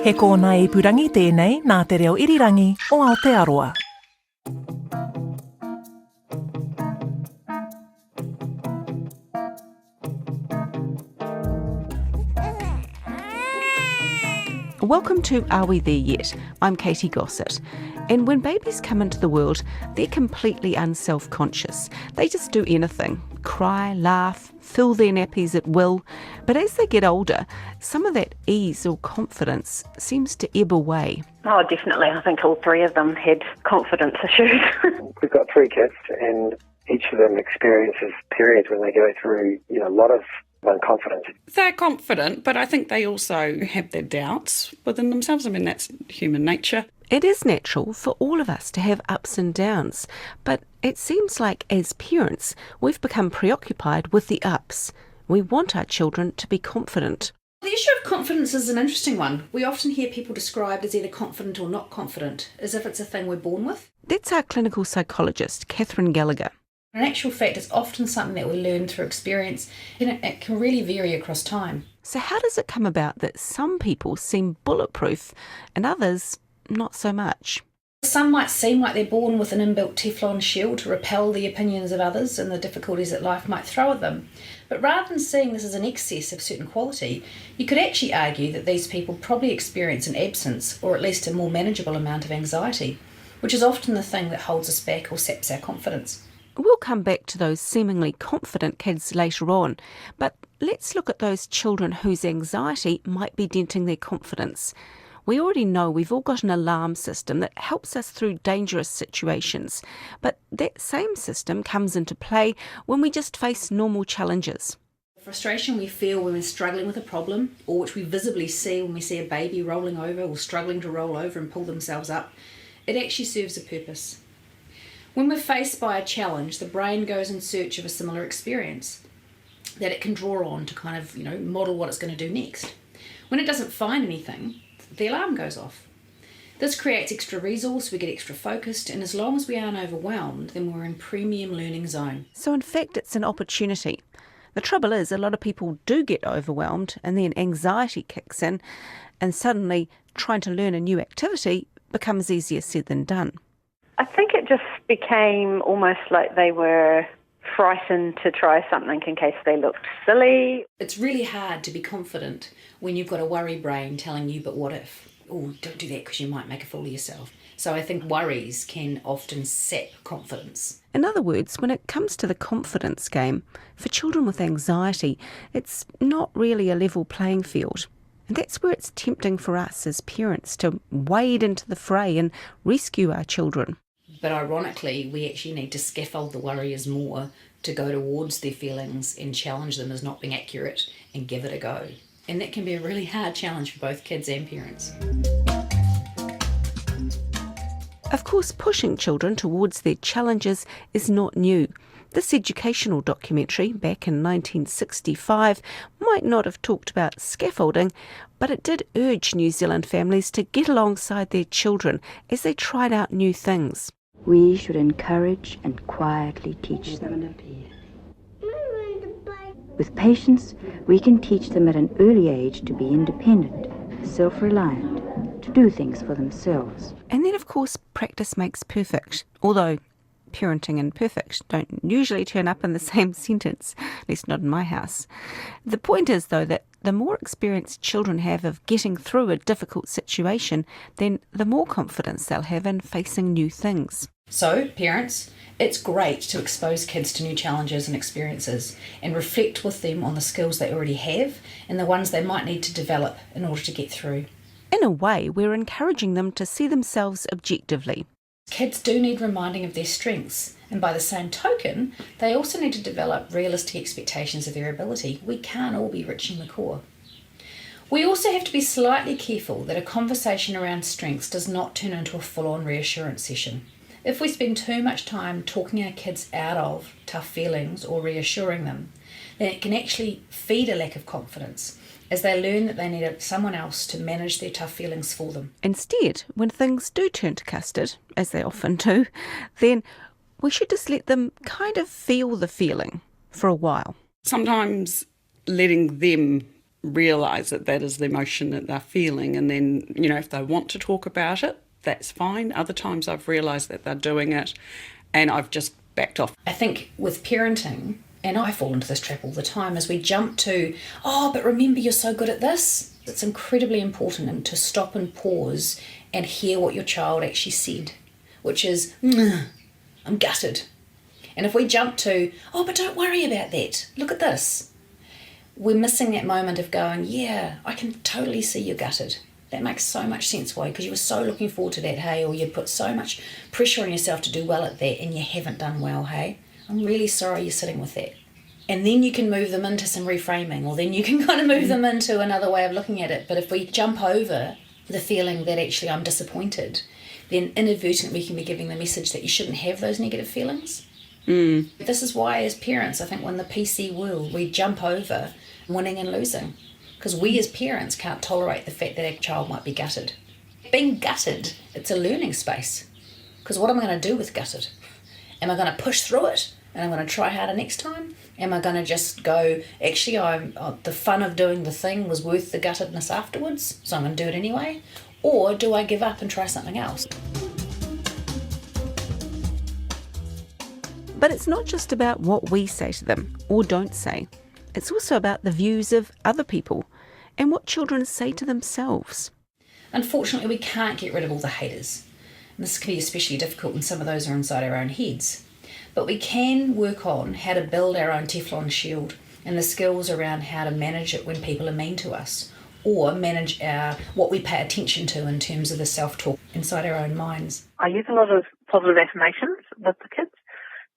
He kōna ipurangi tēnei nā te reo irirangi o Aotearoa. Welcome to Are We There Yet? I'm Katy Gosset. And when babies come into the world, they're completely unself-conscious. They just do anything, cry, laugh, fill their nappies at will. But as they get older, some of that ease or confidence seems to ebb away. Oh, definitely. I think all three of them had confidence issues. We've got three kids, and each of them experiences periods when they go through, a lot of unconfidence. They're confident, but I think they also have their doubts within themselves. I mean, that's human nature. It is natural for all of us to have ups and downs, but it seems like as parents, we've become preoccupied with the ups. We want our children to be confident. The issue of confidence is an interesting one. We often hear people described as either confident or not confident, as if it's a thing we're born with. That's our clinical psychologist, Catherine Gallagher. In actual fact, it's often something that we learn through experience, and it can really vary across time. So how does it come about that some people seem bulletproof and others not so much? Some might seem like they're born with an inbuilt Teflon shield to repel the opinions of others and the difficulties that life might throw at them. But rather than seeing this as an excess of certain quality, you could actually argue that these people probably experience an absence, or at least a more manageable amount of anxiety, which is often the thing that holds us back or saps our confidence. We'll come back to those seemingly confident kids later on, but let's look at those children whose anxiety might be denting their confidence. We already know we've all got an alarm system that helps us through dangerous situations, but that same system comes into play when we just face normal challenges. The frustration we feel when we're struggling with a problem, or which we visibly see when we see a baby rolling over or struggling to roll over and pull themselves up, it actually serves a purpose. When we're faced by a challenge, the brain goes in search of a similar experience that it can draw on to kind of, model what it's going to do next. When it doesn't find anything, the alarm goes off. This creates extra resource, we get extra focused, and as long as we aren't overwhelmed, then we're in premium learning zone. So in fact, it's an opportunity. The trouble is, a lot of people do get overwhelmed and then anxiety kicks in, and suddenly trying to learn a new activity becomes easier said than done. I think it just became almost like they were frightened to try something in case they looked silly. It's really hard to be confident when you've got a worry brain telling you, but what if? Oh, don't do that because you might make a fool of yourself. So I think worries can often sap confidence. In other words, when it comes to the confidence game, for children with anxiety, it's not really a level playing field. And that's where it's tempting for us as parents to wade into the fray and rescue our children. But ironically, we actually need to scaffold the worriers more to go towards their feelings and challenge them as not being accurate and give it a go. And that can be a really hard challenge for both kids and parents. Of course, pushing children towards their challenges is not new. This educational documentary, back in 1965, might not have talked about scaffolding, but it did urge New Zealand families to get alongside their children as they tried out new things. We should encourage and quietly teach them. With patience, we can teach them at an early age to be independent, self-reliant, to do things for themselves. And then, of course, practice makes perfect, although parenting and perfect don't usually turn up in the same sentence, at least not in my house. The point is, though, that the more experience children have of getting through a difficult situation, then the more confidence they'll have in facing new things. So, parents, it's great to expose kids to new challenges and experiences and reflect with them on the skills they already have and the ones they might need to develop in order to get through. In a way, we're encouraging them to see themselves objectively. Kids do need reminding of their strengths, and by the same token, they also need to develop realistic expectations of their ability. We can't all be rich in the core. We also have to be slightly careful that a conversation around strengths does not turn into a full-on reassurance session. If we spend too much time talking our kids out of tough feelings or reassuring them, then it can actually feed a lack of confidence as they learn that they need someone else to manage their tough feelings for them. Instead, when things do turn to custard, as they often do, then we should just let them kind of feel the feeling for a while. Sometimes letting them realise that that is the emotion that they're feeling. And then, you know, if they want to talk about it, that's fine. Other times I've realised that they're doing it and I've just backed off. I think with parenting, and I fall into this trap all the time, is we jump to, oh, but remember you're so good at this. It's incredibly important to stop and pause and hear what your child actually said, which is, I'm gutted. And if we jump to, oh, but don't worry about that, look at this, we're missing that moment of going, yeah, I can totally see you're gutted. That makes so much sense why, because you were so looking forward to that, hey, or you put so much pressure on yourself to do well at that and you haven't done well, hey. I'm really sorry you're sitting with that. And then you can move them into some reframing, or then you can kind of move them into another way of looking at it. But if we jump over the feeling that actually I'm disappointed, then inadvertently we can be giving the message that you shouldn't have those negative feelings. This is why as parents, I think when the PC world, we jump over winning and losing. Because we as parents can't tolerate the fact that our child might be gutted. Being gutted, it's a learning space. Because what am I going to do with gutted? Am I going to push through it and I'm going to try harder next time? Am I going to just go, actually, the fun of doing the thing was worth the guttedness afterwards, so I'm going to do it anyway? Or do I give up and try something else? But it's not just about what we say to them or don't say. It's also about the views of other people and what children say to themselves. Unfortunately, we can't get rid of all the haters. And this can be especially difficult when some of those are inside our own heads. But we can work on how to build our own Teflon shield and the skills around how to manage it when people are mean to us, or manage what we pay attention to in terms of the self-talk inside our own minds. I use a lot of positive affirmations with the kids.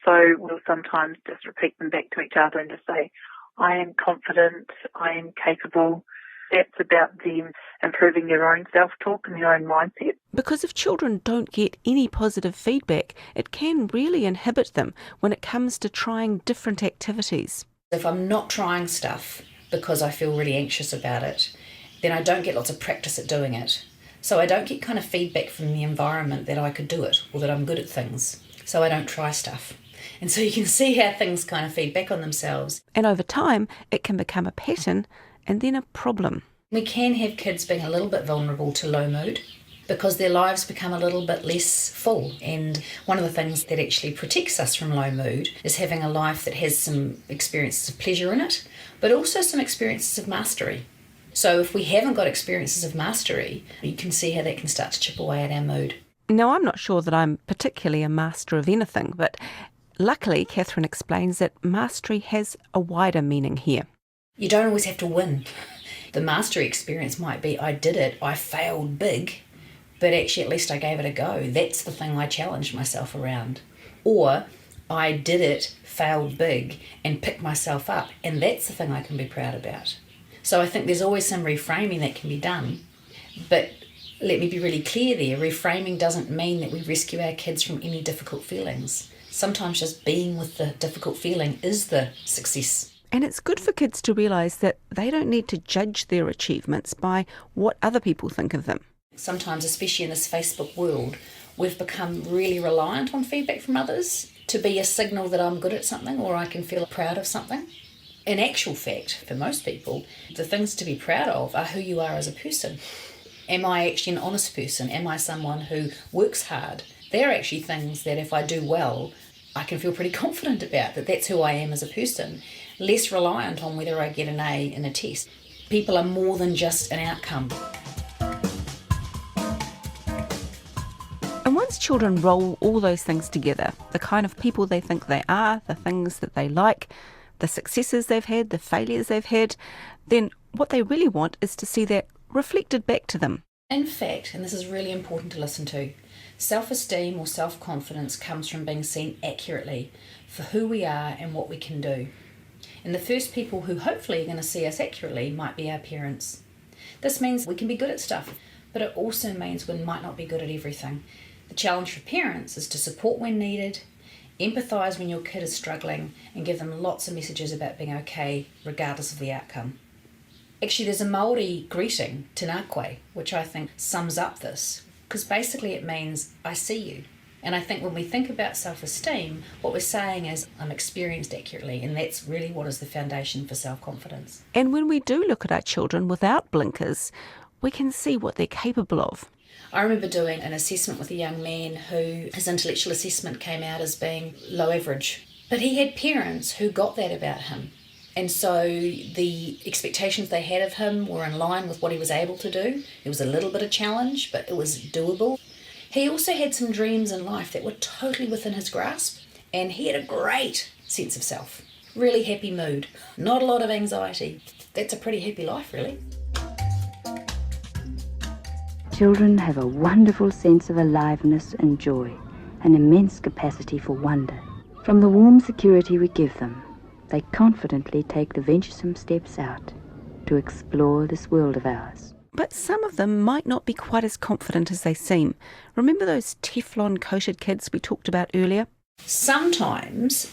So we'll sometimes just repeat them back to each other and just say, I am confident, I am capable. That's about them improving their own self-talk and their own mindset. Because if children don't get any positive feedback, it can really inhibit them when it comes to trying different activities. If I'm not trying stuff because I feel really anxious about it, then I don't get lots of practice at doing it. So I don't get kind of feedback from the environment that I could do it or that I'm good at things. So I don't try stuff. And so you can see how things kind of feed back on themselves. And over time, it can become a pattern and then a problem. We can have kids being a little bit vulnerable to low mood because their lives become a little bit less full. And one of the things that actually protects us from low mood is having a life that has some experiences of pleasure in it, but also some experiences of mastery. So if we haven't got experiences of mastery, you can see how that can start to chip away at our mood. Now, I'm not sure that I'm particularly a master of anything, but luckily, Catherine explains that mastery has a wider meaning here. You don't always have to win. The mastery experience might be, I did it, I failed big, but actually at least I gave it a go. That's the thing I challenged myself around. Or I did it, failed big, and picked myself up, and that's the thing I can be proud about. So I think there's always some reframing that can be done, but let me be really clear there, reframing doesn't mean that we rescue our kids from any difficult feelings. Sometimes just being with the difficult feeling is the success. And it's good for kids to realise that they don't need to judge their achievements by what other people think of them. Sometimes, especially in this Facebook world, we've become really reliant on feedback from others to be a signal that I'm good at something or I can feel proud of something. In actual fact, for most people, the things to be proud of are who you are as a person. Am I actually an honest person? Am I someone who works hard? They're actually things that if I do well, I can feel pretty confident about, that that's who I am as a person, less reliant on whether I get an A in a test. People are more than just an outcome. And once children roll all those things together, the kind of people they think they are, the things that they like, the successes they've had, the failures they've had, then what they really want is to see that reflected back to them. In fact, and this is really important to listen to, self-esteem or self-confidence comes from being seen accurately for who we are and what we can do. And the first people who hopefully are going to see us accurately might be our parents. This means we can be good at stuff, but it also means we might not be good at everything. The challenge for parents is to support when needed, empathise when your kid is struggling, and give them lots of messages about being okay regardless of the outcome. Actually, there's a Māori greeting, Tēnā koe, which I think sums up this, because basically it means, I see you. And I think when we think about self-esteem, what we're saying is, I'm experienced accurately, and that's really what is the foundation for self-confidence. And when we do look at our children without blinkers, we can see what they're capable of. I remember doing an assessment with a young man who his intellectual assessment came out as being low average. But he had parents who got that about him. And so the expectations they had of him were in line with what he was able to do. It was a little bit of challenge, but it was doable. He also had some dreams in life that were totally within his grasp, and he had a great sense of self. Really happy mood, not a lot of anxiety. That's a pretty happy life, really. Children have a wonderful sense of aliveness and joy, an immense capacity for wonder. From the warm security we give them, they confidently take the venturesome steps out to explore this world of ours. But some of them might not be quite as confident as they seem. Remember those Teflon-coated kids we talked about earlier? Sometimes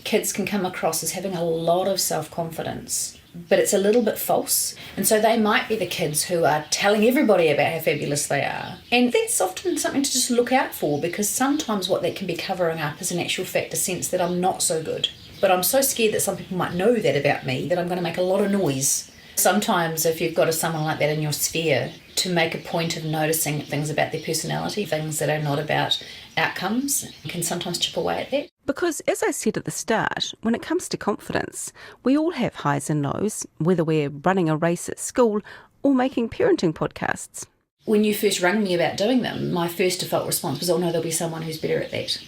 kids can come across as having a lot of self-confidence, but it's a little bit false. And so they might be the kids who are telling everybody about how fabulous they are. And that's often something to just look out for, because sometimes what that can be covering up is in actual fact a sense that I'm not so good. But I'm so scared that some people might know that about me that I'm going to make a lot of noise. Sometimes if you've got someone like that in your sphere, to make a point of noticing things about their personality, things that are not about outcomes, can sometimes chip away at that. Because, as I said at the start, when it comes to confidence, we all have highs and lows, whether we're running a race at school or making parenting podcasts. When you first rang me about doing them, my first default response was, oh no, there'll be someone who's better at that.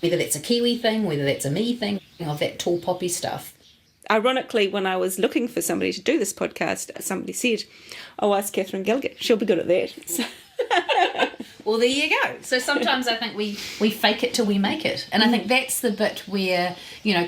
Whether that's a Kiwi thing, whether that's a me thing, of that tall poppy stuff. Ironically, when I was looking for somebody to do this podcast, somebody said, "Oh, ask Catherine Gilgit, she'll be good at that." So well, there you go. So sometimes I think we fake it till we make it. And I think that's the bit where,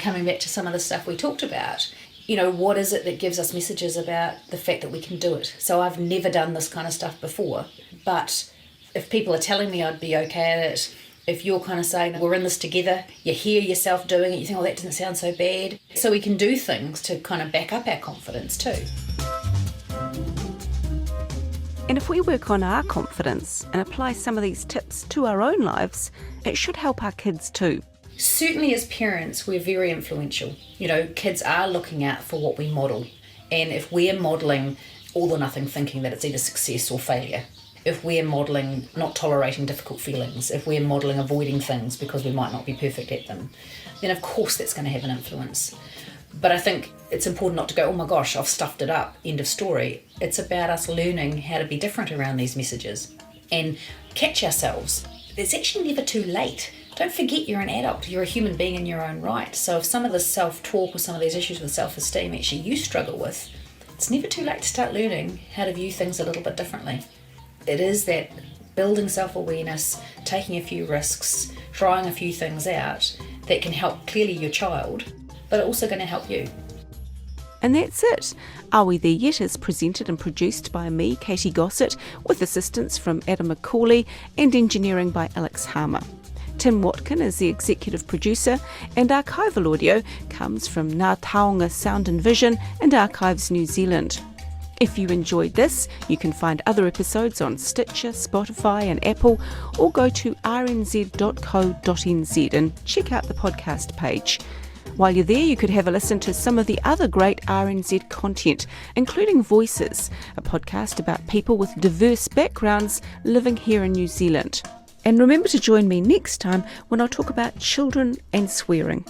coming back to some of the stuff we talked about, what is it that gives us messages about the fact that we can do it? So I've never done this kind of stuff before, but if people are telling me I'd be okay at it, if you're kind of saying we're in this together, you hear yourself doing it, you think, oh, that doesn't sound so bad. So we can do things to kind of back up our confidence too. And if we work on our confidence and apply some of these tips to our own lives, it should help our kids too. Certainly as parents, we're very influential. Kids are looking out for what we model. And if we're modelling all or nothing thinking that it's either success or failure, if we're modelling not tolerating difficult feelings, if we're modelling avoiding things because we might not be perfect at them, then of course that's going to have an influence. But I think it's important not to go, oh my gosh, I've stuffed it up, end of story. It's about us learning how to be different around these messages and catch ourselves. It's actually never too late. Don't forget you're an adult, you're a human being in your own right. So if some of this self-talk or some of these issues with self-esteem actually you struggle with, it's never too late to start learning how to view things a little bit differently. It is that building self-awareness, taking a few risks, trying a few things out that can help clearly your child, but also going to help you. And that's it. Are We There Yet is presented and produced by me, Katy Gosset, with assistance from Adam McCauley and engineering by Alex Harmer. Tim Watkin is the executive producer, and archival audio comes from Ngā Taonga Sound and Vision and Archives New Zealand. If you enjoyed this, you can find other episodes on Stitcher, Spotify and Apple, or go to rnz.co.nz and check out the podcast page. While you're there, you could have a listen to some of the other great RNZ content, including Voices, a podcast about people with diverse backgrounds living here in New Zealand. And remember to join me next time when I'll talk about children and swearing.